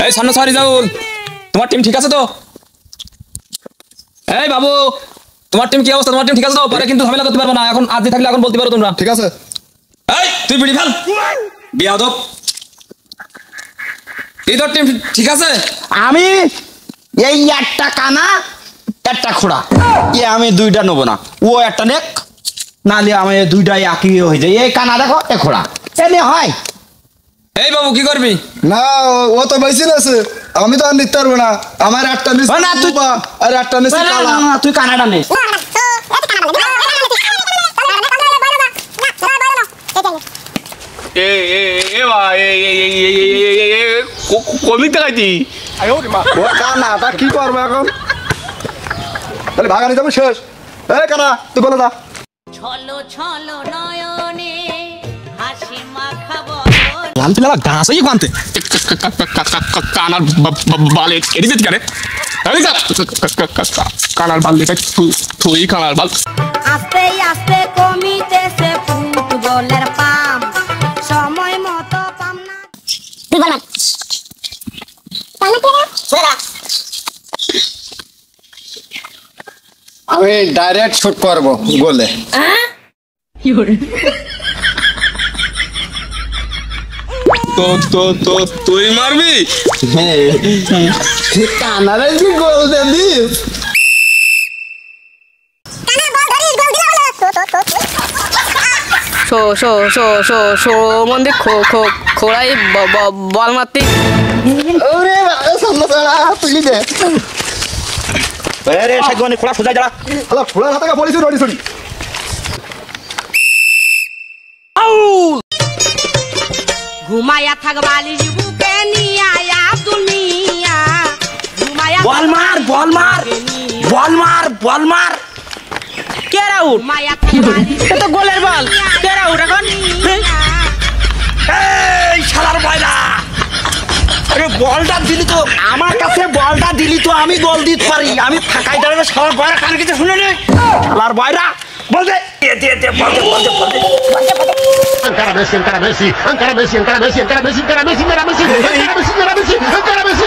এই সামনে সরি জাউল, তোমার টিম ঠিক আছে তো? এই বাবু, তোমার টিম কি অবস্থা? তোমার টিম ঠিক আছে তো? পরে কিন্তু ঝামেলা করতে পারবে না। এখন আজ থাকলে এখন বলতে পারো তোমরা। ঠিক আছে। এই তুই বিড়ি ফেল, বিয়াদব। এই তোর টিম ঠিক আছে? আমি এই একটা কানা একটা খোড়া, আমি দুইটা নেবো না, ও একটা নেক, নালে আমি দুইটাই একই হয়ে যায়। এই কানা দেখো, এ খোড়া, এনে হয়। এই বাবু কি করবি? না ও তো বেশি আছে, আমি তো আর নিতে পারবো না। আমার একটা নিস না তুই, আর একটা নিস কালা। তুই কানাডা নিস। কমিতে গাইছি ও কানা, তা কি করবো এখন? তাহলে ভাগানি যাবে শেষ। এই কানা তুই বলে দা। ছলো ছলো নয়নে হাসি মাখাবো লাল পিলা গাছ হয়ে কানতে কানার বালে কেটে যেতে কারে। কানার বাল দেখে তুই কানার বাল। আস্তে আস্তে কমিতেছে ফুটবলের পাম, সময় মতো পাম না। তুই বল আমি ডাইরেক্ট শুট করবো গোলে। তো তো তো তুই মারবি? কানারে কি গোল দে দিস? মন্দির খোড়াই বল মারতে। ওরে সামনে ছাড়া তুলি দে। রে সাগনে খোড়া সোজা যারা, হ্যালো ফুলার হাতে বলিস রডি সরি। ঘুমায়া থাক বালিশ বুকে নিয়া আব্দুল মিয়া, ঘুমায়া বল মার বল মার বল মার বল মার। কে আউট? ঘুমায়া থাক বালিশ এটা তো গোলের বল। কে আউট এখন? এই শালার বয়লা, আরে বলটা দিলি তো আমার কাছে, বলটা দিলি তো আমি গোল দিতে পারি। আমি ফাঁকাই দাঁড়ানো শালার বয়রা কার কিছু শুনে নে। শালার বয়রা বলতে বলতে Encara Messi, encara Messi, encara Messi, encara Messi, encara Messi, encara Messi, encara Messi, encara Messi, encara Messi, encara Messi.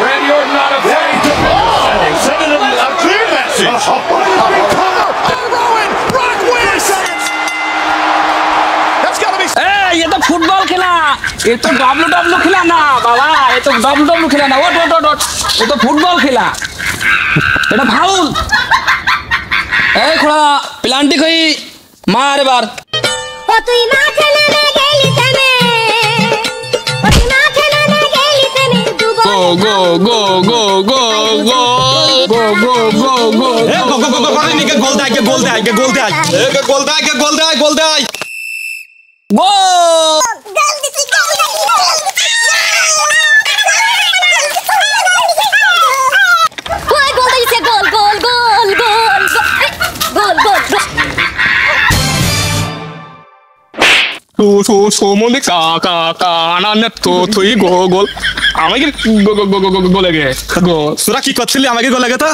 when you're not afraid to ball. Send it a clear message. That's got to be. এই এ তো football খেলা, এ তো W খেলা না বাবা, এ তো W খেলা না। ওট ওট ওট ওট, এ তো ফুটবল খেলা, এটা ফাউল। এই খোড়া প্লান্টি কই মার এবার। ও তুই মাঠে নেমে গেলি তেনে, ও তুই মাঠে নেমে গেলি তেনে, গো গো গো গো গো গো গো গো গো গো এ গো গো গো করে নিকে গোল দেয়, গোল দেয়, গোল দেয়, গোল দেয়, গোল দেয়, গোল দেয়। গো। গোল দিছি গোল দিছি ওই গোল দিছে, গোল গোল গোল গোল গোল গোল মন্দির কানা তুই গোল আমাকে গোলে গে গো। তোরা কি করছিলি আমাকে গোল লাগে তো?